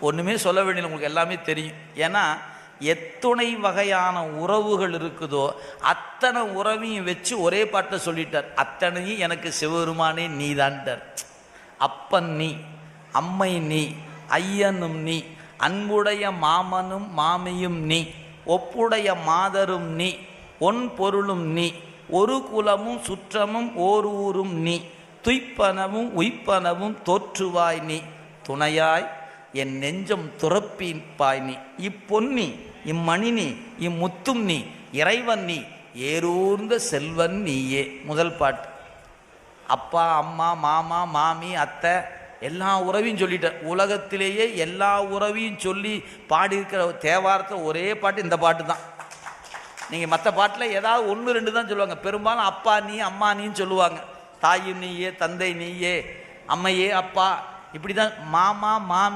ஒன்றுமே சொல்ல வேண்டிய உங்களுக்கு எல்லாமே தெரியும். ஏன்னா எத்துணை வகையான உறவுகள் இருக்குதோ அத்தனை உறவையும் வச்சு ஒரே பாட்டை சொல்லிட்டார். அத்தனையும் எனக்கு சிவபெருமானே நீ தான்ட்டார். அப்பன் நீ, அம்மை நீ, ஐயனும் நீ, அன்புடைய மாமனும் மாமியும் நீ, ஒப்புடைய மாதரும் நீ, ஒன் பொருளும் நீ, ஒரு குலமும் சுற்றமும் ஓர் ஊரும் நீ, துய்ப்பனவும் உய்ப்பனவும் தோற்றுவாய் நீ, துணையாய் என் நெஞ்சம் துறப்பிப்பாய் நீ, இப்பொன்னி இம்மணினி இம்முத்தும் நீ, இறைவன் நீ, ஏரூர்ந்த செல்வன் நீயே. முதல் பாட்டு. அப்பா அம்மா மாமா மாமி அத்தை எல்லா உறவையும் சொல்லிட்டார். உலகத்திலேயே எல்லா உறவையும் சொல்லி பாடியிருக்கிற தேவாரத்தில் ஒரே பாட்டு இந்த பாட்டு தான். நீங்கள் மற்ற பாட்டில் ஏதாவது ஒன்று ரெண்டு தான் சொல்லுவாங்க. பெரும்பாலும் அப்பா நீ அம்மா நீன்னு சொல்லுவாங்க. தாயும் நீயே, தந்தை நீயே, அம்மையே அப்பா, இப்படி தான். மாமா மாமி